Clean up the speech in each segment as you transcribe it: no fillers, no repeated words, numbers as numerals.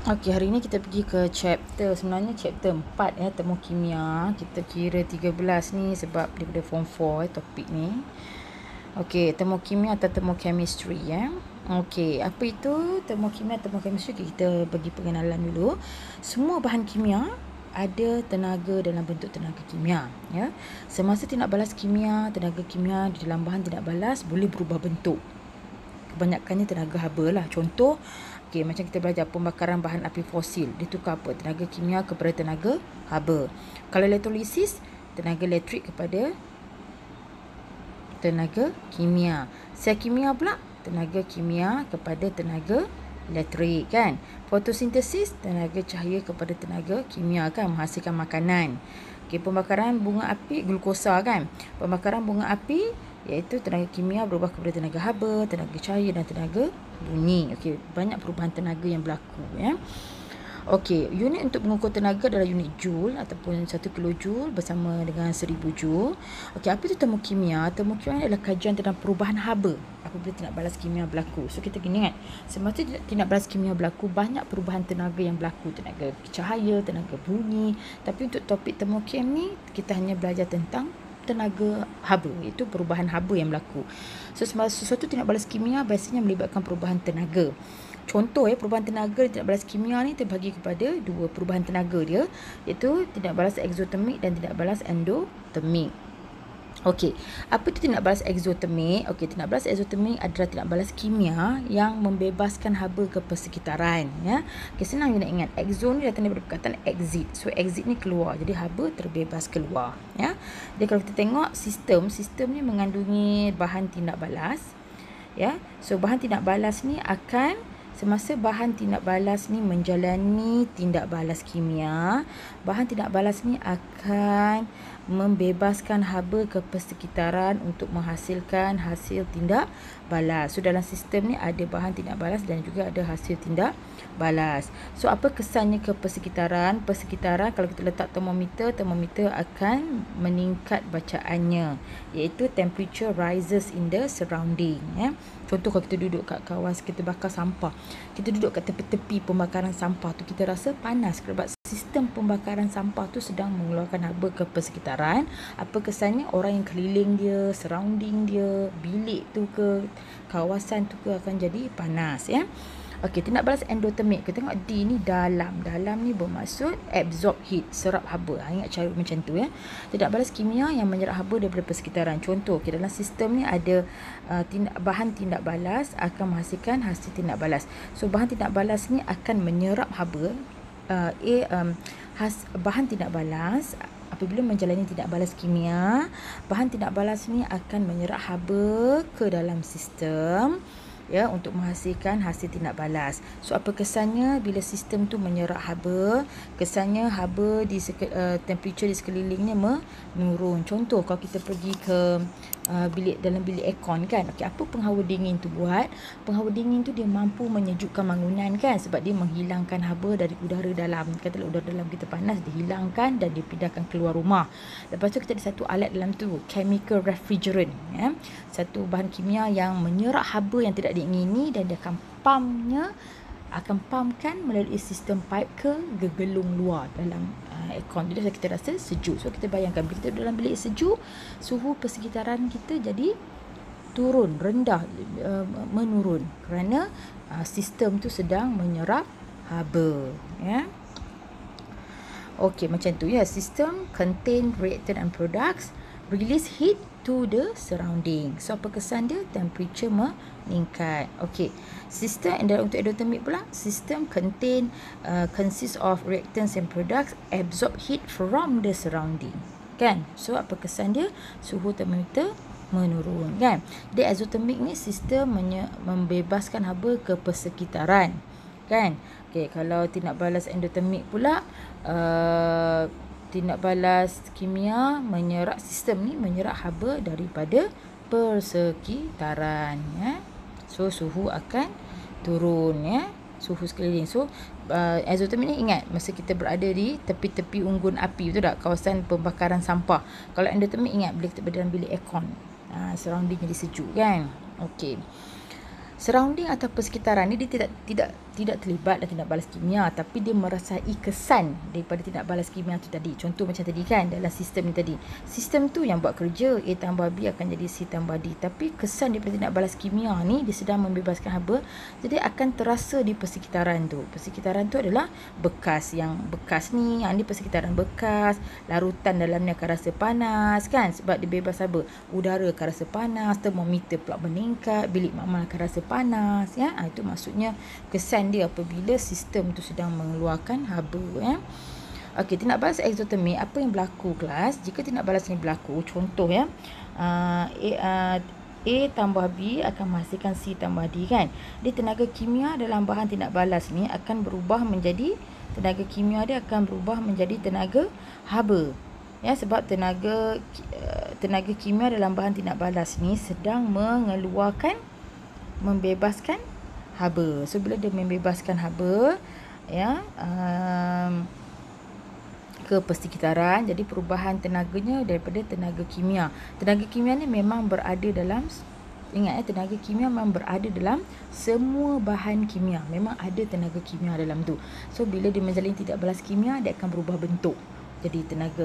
Okey, hari ni kita pergi ke sebenarnya chapter 4 ya, termokimia. Kita kira 13 ni sebab daripada form 4 topik ni. Okey, termokimia atau termochemistry ya. Okey, apa itu termokimia, termochemistry? Kita bagi pengenalan dulu. Semua bahan kimia ada tenaga dalam bentuk tenaga kimia ya. Semasa tindak balas kimia, tenaga kimia di dalam bahan tindak balas boleh berubah bentuk. Kebanyakannya tenaga haba lah. Contoh, macam kita belajar pembakaran bahan api fosil, dia tukar apa? Tenaga kimia kepada tenaga haba. Kalau elektrolisis, tenaga elektrik kepada tenaga kimia. Sel kimia pula, tenaga kimia kepada tenaga elektrik kan. Fotosintesis, tenaga cahaya kepada tenaga kimia kan, menghasilkan makanan. Pembakaran bunga api, glukosa kan. Pembakaran bunga api iaitu tenaga kimia berubah kepada tenaga haba, tenaga cahaya dan tenaga bunyi. Banyak perubahan tenaga yang berlaku ya. Unit untuk mengukur tenaga adalah unit joule ataupun 1 kilojoule bersama dengan 1000 joule. Apa itu termokimia? Termokimia adalah kajian tentang perubahan haba apabila tindak balas kimia berlaku. So kita kena ingat, semasa tindak balas kimia berlaku, banyak perubahan tenaga yang berlaku, tenaga cahaya, tenaga bunyi. Tapi untuk topik termokim ni, kita hanya belajar tentang tenaga haba, iaitu perubahan haba yang berlaku. So sesuatu tindak balas kimia biasanya melibatkan perubahan tenaga. Contoh perubahan tenaga tindak balas kimia ni terbagi kepada dua perubahan tenaga dia, iaitu tindak balas eksotermik dan tindak balas endotermik. Apa itu tindak balas eksotermik? Tindak balas eksotermik adalah tindak balas kimia yang membebaskan haba ke persekitaran ya. Senang je nak ingat, exo ni datang daripada perkataan exit. So exit ni keluar, jadi haba terbebas keluar ya. Jadi kalau kita tengok sistem ni mengandungi bahan tindak balas ya. So bahan tindak balas ni akan, semasa bahan tindak balas ni menjalani tindak balas kimia, bahan tindak balas ni akan membebaskan haba ke persekitaran untuk menghasilkan hasil tindak balas. So dalam sistem ni ada bahan tindak balas dan juga ada hasil tindak balas. So apa kesannya ke persekitaran? Persekitaran, kalau kita letak termometer akan meningkat bacaannya, iaitu temperature rises in the surrounding ya. Contoh kalau kita duduk kat kawasan, kita bakar sampah, kita duduk kat tepi-tepi pembakaran sampah tu, kita rasa panas sebab sistem pembakaran sampah tu sedang mengeluarkan haba ke persekitaran. Apa kesannya? Orang yang keliling dia, surrounding dia, bilik tu ke, kawasan tu ke akan jadi panas ya. Tindak balas endotermik, kita tengok D ni dalam. Dalam ni bermaksud absorb heat, serap haba. Ingat cara macam tu ya. Tindak balas kimia yang menyerap haba daripada persekitaran. Contoh, dalam sistem ni ada bahan tindak balas akan menghasilkan hasil tindak balas. So bahan tindak balas ni akan menyerap haba. Bahan tindak balas apabila menjalani tindak balas kimia, bahan tindak balas ni akan menyerap haba ke dalam sistem ya, untuk menghasilkan hasil tindak balas. So apa kesannya bila sistem tu menyerap haba? Kesannya haba di temperature di sekelilingnya menurun. Contoh kalau kita pergi ke dalam bilik aircon kan, apa penghawa dingin tu buat? Penghawa dingin tu dia mampu menyejukkan bangunan kan, sebab dia menghilangkan haba dari udara dalam. Katalah udara dalam kita panas, dihilangkan dan dipindahkan keluar rumah. Lepas tu kita ada satu alat dalam tu, chemical refrigerant ya. Satu bahan kimia yang menyerap haba yang tidak diingini dan dia akan pumpkan melalui sistem pipe ke gegelung luar dalam aircon. Jadi kita rasa sejuk. So kita bayangkan bila kita dalam bilik sejuk, suhu persekitaran kita jadi turun, rendah, menurun kerana sistem tu sedang menyerap haba ya. Macam tu ya. System contain reactant and products, release heat to the surrounding. So apa kesan dia? Temperature meningkat. Sistem untuk endotermik pula, sistem consists of reactants and products absorb heat from the surrounding kan. So apa kesan dia? Suhu termometer menurun kan. Di exothermic ni sistem membebaskan haba ke persekitaran kan. Kalau tindak balas endotermik pula, tindak balas kimia sistem ni menyerap haba daripada persekitaran ya. So suhu akan turun ya, suhu sekeliling. So exothermic ni ingat masa kita berada di tepi-tepi unggun api, betul tak? Kawasan pembakaran sampah. Kalau endotermic ingat bila kita berada dalam bilik aircon, surrounding jadi sejuk kan. surrounding atau persekitaran ni dia tidak terlibat dan tindak balas kimia, tapi dia merasai kesan daripada tindak balas kimia tu tadi. Contoh macam tadi kan, dalam sistem ni tadi, sistem tu yang buat kerja A tambah B akan jadi C tambah D, tapi kesan daripada tindak balas kimia ni dia sedang membebaskan haba, jadi akan terasa di persekitaran tu. Persekitaran tu adalah bekas ni, yang ni persekitaran bekas, larutan dalamnya akan rasa panas kan, sebab dia bebas haba. Udara akan rasa panas, termometer pula meningkat, bilik makmal akan rasa panas ya. Itu maksudnya kesan dia apabila sistem tu sedang mengeluarkan haba ya. Okey, tindak balas eksotermik, apa yang berlaku kelas? Jika tindak balas ini berlaku, contoh ya, A tambah B akan menghasilkan C tambah D kan. Dia tenaga kimia dalam bahan tindak balas ni akan berubah menjadi, tenaga kimia dia akan berubah menjadi tenaga haba. Ya, sebab tenaga kimia dalam bahan tindak balas ni sedang membebaskan haba. So bila dia membebaskan haba ya, ke persekitaran, jadi perubahan tenaganya daripada tenaga kimia. Tenaga kimia ni memang berada dalam, ingat tenaga kimia memang berada dalam semua bahan kimia. Memang ada tenaga kimia dalam tu. So bila dia menjalin tindak balas kimia, dia akan berubah bentuk. Jadi tenaga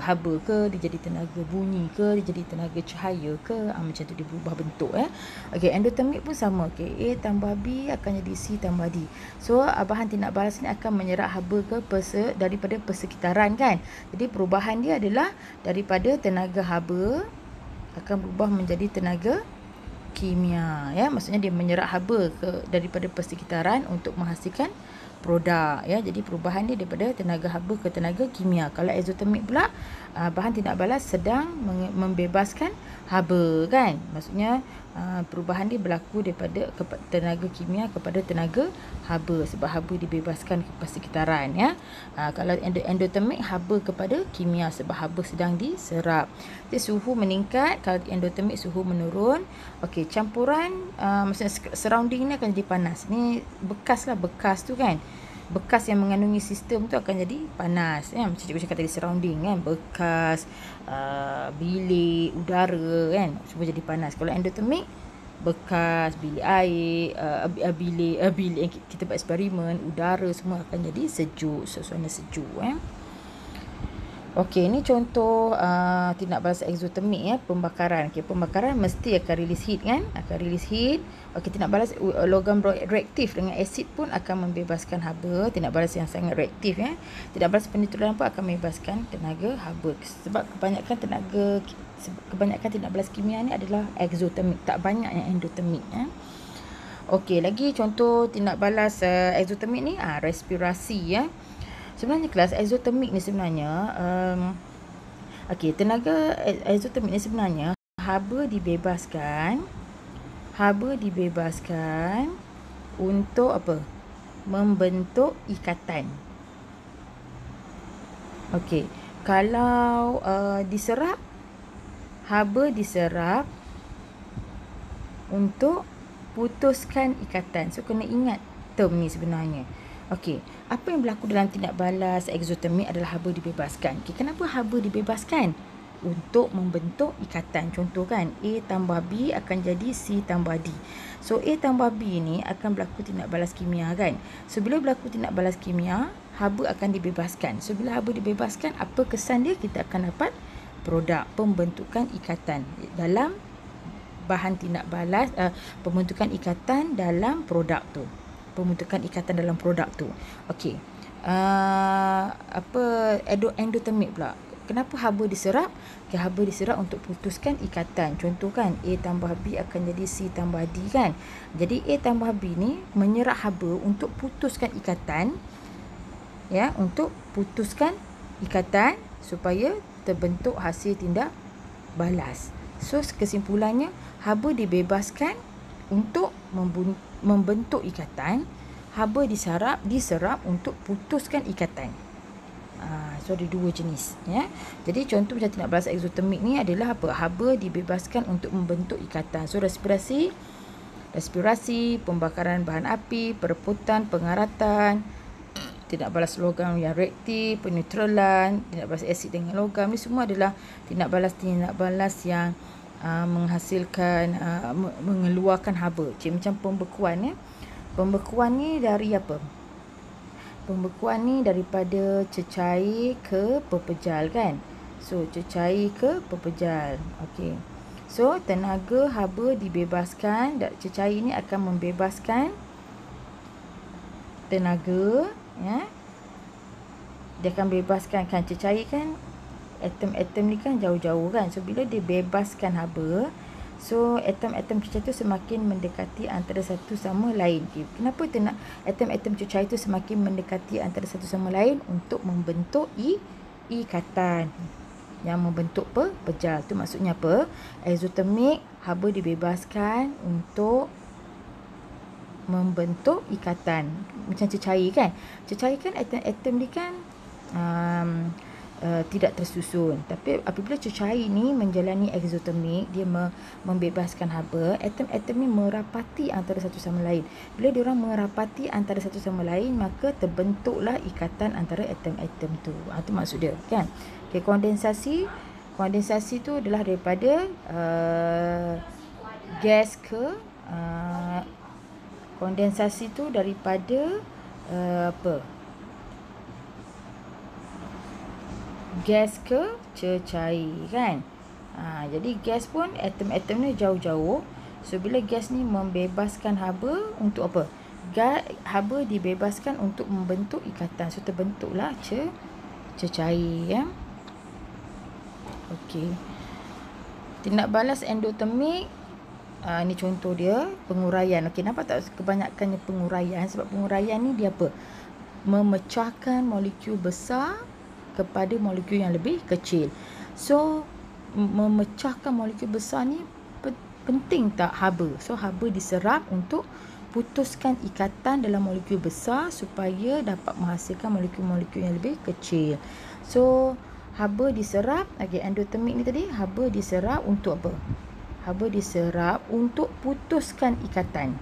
haba ke, dia jadi tenaga bunyi ke, dia jadi tenaga cahaya ke, macam tu dia berubah bentuk ya. Okey, endotermik pun sama. Okey, A tambah B akan jadi C tambah D. So bahan tindak balas ni akan menyerap haba ke daripada persekitaran kan. Jadi perubahan dia adalah daripada tenaga haba akan berubah menjadi tenaga kimia ya. Maksudnya dia menyerap haba daripada persekitaran untuk menghasilkan produk ya. Jadi perubahan dia daripada tenaga haba ke tenaga kimia. Kalau eksotermik pula, bahan tindak balas sedang membebaskan haba kan. Maksudnya perubahan dia berlaku daripada tenaga kimia kepada tenaga haba, sebab haba dibebaskan ke persekitaran ya. Kalau endotermik, haba kepada kimia sebab haba sedang diserap. Jadi suhu meningkat, kalau endotermik suhu menurun. Okey, campuran maksudnya surrounding ni akan jadi panas. Ni bekas tu kan. Bekas yang mengandungi sistem tu akan jadi panas ya. Macam cikgu cakap tadi, surrounding kan, bekas, bilik, udara kan, semua jadi panas. Kalau endotermik, bekas, bilik air, bilik yang kita buat eksperimen, udara semua akan jadi sejuk, suasana sejuk Okey, ini contoh tindak balas eksotermik ya, pembakaran. Okey, pembakaran mesti akan release heat kan, akan release heat. Okey, tindak balas logam reaktif dengan asid pun akan membebaskan haba, tindak balas yang sangat reaktif ya. Tindak balas penitrolan pun akan membebaskan tenaga haba, sebab kebanyakan tindak balas kimia ni adalah eksotermik, tak banyak yang endotermik ya. Okey, lagi contoh tindak balas eksotermik ni, respirasi ya. Sebenarnya kelas eksotermik ni sebenarnya okey, tenaga eksotermik ni sebenarnya haba dibebaskan untuk apa? Membentuk ikatan. Okey, kalau diserap, haba diserap untuk putuskan ikatan. So kena ingat term ni sebenarnya. Okey, apa yang berlaku dalam tindak balas eksotermik adalah haba dibebaskan. Okey, kenapa haba dibebaskan? Untuk membentuk ikatan. Contoh kan, A tambah B akan jadi C tambah D. So A tambah B ni akan berlaku tindak balas kimia kan. So bila berlaku tindak balas kimia, haba akan dibebaskan. So bila haba dibebaskan, apa kesan dia? Kita akan dapat produk pembentukan ikatan dalam bahan tindak balas, pembentukan ikatan dalam produk tu. Pembentukan ikatan dalam produk tu. Okey. Endotermik pula. Kenapa haba diserap? Okay, haba diserap untuk putuskan ikatan. Contoh kan, A tambah B akan jadi C tambah D kan. Jadi A tambah B ni menyerap haba untuk putuskan ikatan ya, untuk putuskan ikatan supaya terbentuk hasil tindak balas. So kesimpulannya, haba dibebaskan untuk membentuk ikatan, haba diserap untuk putuskan ikatan. So ada dua jenis ya. Jadi contoh macam tindak balas eksotermik ni adalah apa? Haba dibebaskan untuk membentuk ikatan. So respirasi, pembakaran bahan api, pereputan, pengaratan, tindak balas logam yang reaktif, penetralan, tindak balas asid dengan logam, ni semua adalah tindak balas yang menghasilkan mengeluarkan haba. Macam pembekuan ya. Pembekuan ni dari apa? Pembekuan ni daripada cecair ke pepejal kan. So cecair ke pepejal. Okey. So tenaga haba dibebaskan, cecair ni akan membebaskan tenaga ya. Dia akan bebaskan kan, cecair kan atom-atom ni kan jauh-jauh kan. So bila dia bebaskan haba, so atom-atom cecair tu semakin mendekati antara satu sama lain. Okay. Kenapa atom-atom cecair tu semakin mendekati antara satu sama lain? Untuk membentuk ikatan yang membentuk pepejal. Tu maksudnya apa? Exothermic, haba dibebaskan untuk membentuk ikatan. Macam cecair kan. Cecair kan atom-atom ni kan tidak tersusun. Tapi apabila cecair ni menjalani exothermic, dia membebaskan haba, atom-atom ni merapati antara satu sama lain. Bila diorang merapati antara satu sama lain, maka terbentuklah ikatan antara atom-atom tu. Itu maksud dia kan. Okay, kondensasi tu adalah daripada gas ke kondensasi tu daripada gas ke cecair kan. Jadi gas pun atom-atom ni jauh-jauh. So bila gas ni membebaskan haba untuk apa? Haba dibebaskan untuk membentuk ikatan. So terbentuklah cecair ya. Okey. Tindak balas endotermik, ni contoh dia, penguraian. Okey, nampak tak kebanyakannya penguraian? Sebab penguraian ni dia apa? Memecahkan molekul besar kepada molekul yang lebih kecil. So memecahkan molekul besar ni penting tak haba? So haba diserap untuk putuskan ikatan dalam molekul besar supaya dapat menghasilkan molekul-molekul yang lebih kecil. So haba diserap, endotermik ni tadi, haba diserap untuk apa? Haba diserap untuk putuskan ikatan.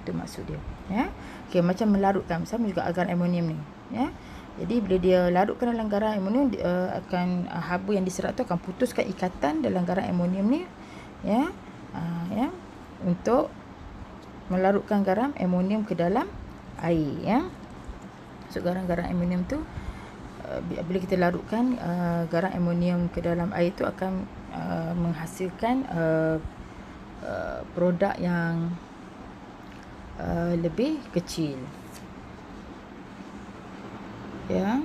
Itu maksud dia ya. Okey, macam melarutkan sama juga agar amonium ni ya. Jadi bila dia larutkan dalam garam amonium, akan haba yang diserap tu akan putuskan ikatan dalam garam amonium ni ya. Ya, untuk melarutkan garam amonium ke dalam air ya. So garam-garam amonium tu bila kita larutkan garam amonium ke dalam air tu akan menghasilkan produk yang lebih kecil ya.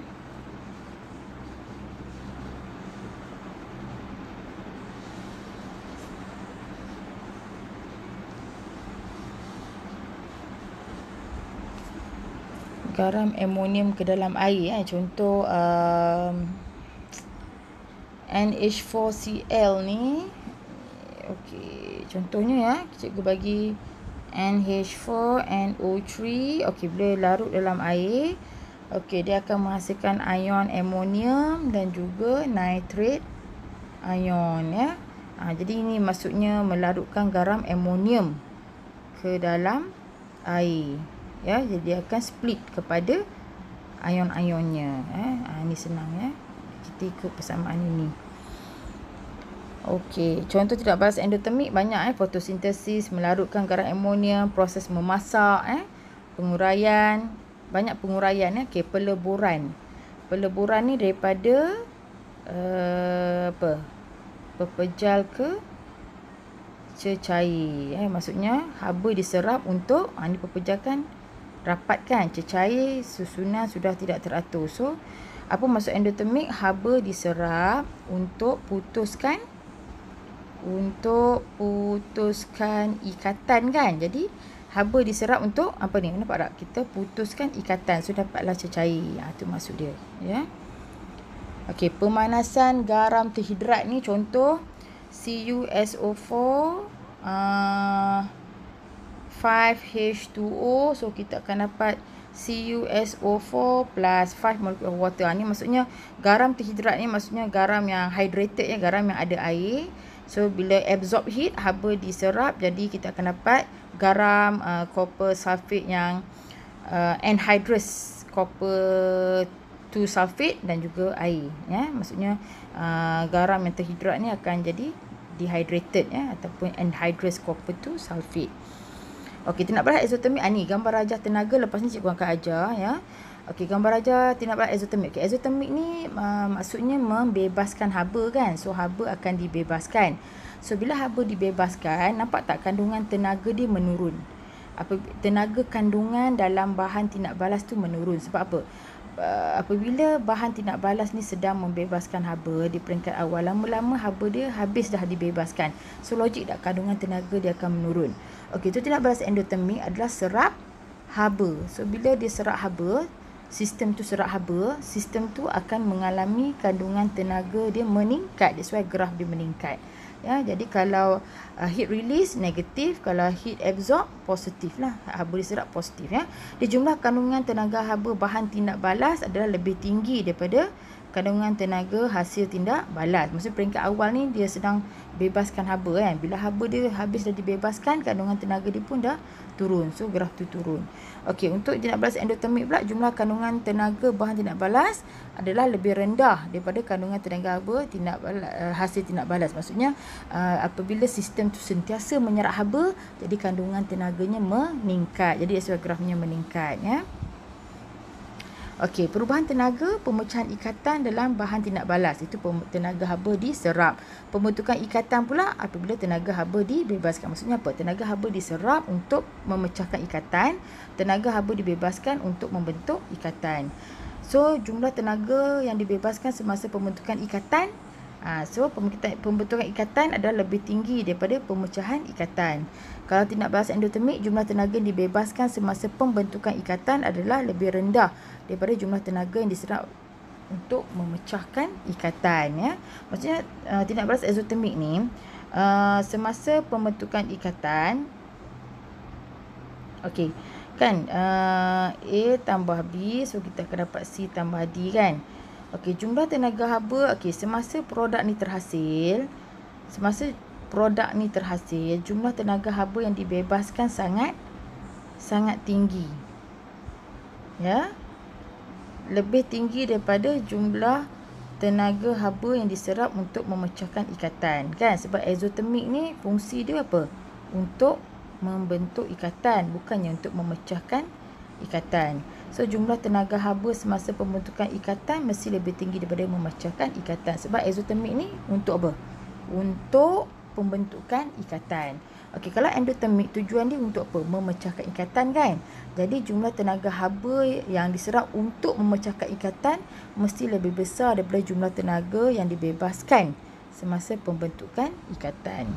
Garam amonium ke dalam air contoh NH4Cl ni. Okey, contohnya ya, cikgu bagi NH4NO3. Okey, bila larut dalam air, okey, dia akan menghasilkan ion amonium dan juga nitrate ion ya. Jadi ini maksudnya melarutkan garam amonium ke dalam air ya. Jadi dia akan split kepada ion-ionnya ini senang ya. Kita ikut persamaan ini. Okey, contoh tidak balas endotermik banyak fotosintesis, melarutkan garam amonium, proses memasak penguraian, banyak penguraian Okey, peleburan. Peleburan ni daripada pepejal ke cecair maksudnya haba diserap untuk ni pepejal kan rapat kan, cecair susunan sudah tidak teratur. So apa maksud endotermik? Haba diserap untuk putuskan ikatan kan. Jadi haba diserap untuk apa ni? Nampak tak? Kita putuskan ikatan. So dapatlah cecair. Itu maksud dia ya. Okey, pemanasan garam terhidrat ni contoh CuSO4 5H2O. So kita akan dapat CuSO4 plus 5 molecule of water. Ni maksudnya garam terhidrat ni maksudnya garam yang hydrated ya, garam yang ada air. So bila absorb heat, haba diserap, jadi kita akan dapat garam copper sulfate yang anhydrous copper 2 sulfate dan juga air ya. Maksudnya garam yang terhidrat ni akan jadi dehydrated ataupun anhydrous copper 2 sulfate. Okey, tindak balas eksotermik ni gambar rajah tenaga, lepas ni cikgu akan ajar ya. Okey, gambar rajah tindak balas eksotermik. Okey, eksotermik ni maksudnya membebaskan haba kan. So haba akan dibebaskan. So bila haba dibebaskan, nampak tak kandungan tenaga dia menurun. Tenaga kandungan dalam bahan tindak balas tu menurun. Sebab apa? Apabila bahan tindak balas ni sedang membebaskan haba di peringkat awal, lama-lama haba dia habis dah dibebaskan. So logik tak kandungan tenaga dia akan menurun. Okey, itu tindak balas endotermik adalah serap haba. So bila dia serap haba, sistem tu serap haba, sistem tu akan mengalami kandungan tenaga dia meningkat. That's why graf dia meningkat. Ya, jadi kalau heat release negatif, kalau heat absorb positif lah. Haba diserap positif ya. Di jumlah kandungan tenaga haba bahan tindak balas adalah lebih tinggi daripada kandungan tenaga hasil tindak balas. Maksud peringkat awal ni dia sedang bebaskan haba kan. Bila haba dia habis dah dibebaskan, kandungan tenaga dia pun dah turun. So graf tu turun. Okey, untuk tindak balas endotermik pula, jumlah kandungan tenaga bahan tindak balas adalah lebih rendah daripada kandungan tenaga haba hasil tindak balas. Maksudnya apabila sistem tu sentiasa menyerap haba, jadi kandungan tenaganya meningkat. Jadi sebab grafnya meningkat ya. Okey, perubahan tenaga pemecahan ikatan dalam bahan tindak balas, itu tenaga haba diserap. Pembentukan ikatan pula apabila tenaga haba dibebaskan. Maksudnya apa? Tenaga haba diserap untuk memecahkan ikatan, tenaga haba dibebaskan untuk membentuk ikatan. So jumlah tenaga yang dibebaskan semasa pembentukan ikatan, so pembentukan ikatan adalah lebih tinggi daripada pemecahan ikatan. Kalau tindak balas endotermik, jumlah tenaga yang dibebaskan semasa pembentukan ikatan adalah lebih rendah daripada jumlah tenaga yang diserap untuk memecahkan ikatan ya. Maksudnya tindak balas eksotermik ni semasa pembentukan ikatan, okey kan, A tambah B, so kita akan dapat C tambah D kan. Okey, jumlah tenaga haba, okey, semasa produk ni terhasil, jumlah tenaga haba yang dibebaskan sangat tinggi. Ya. Lebih tinggi daripada jumlah tenaga haba yang diserap untuk memecahkan ikatan kan. Sebab eksotermik ni fungsi dia apa? Untuk membentuk ikatan, bukannya untuk memecahkan ikatan. So jumlah tenaga haba semasa pembentukan ikatan mesti lebih tinggi daripada memecahkan ikatan. Sebab eksotermik ni untuk apa? Untuk pembentukan ikatan. Okey, kalau endotermik tujuan dia untuk apa? Memecahkan ikatan kan. Jadi jumlah tenaga haba yang diserap untuk memecahkan ikatan mesti lebih besar daripada jumlah tenaga yang dibebaskan semasa pembentukan ikatan.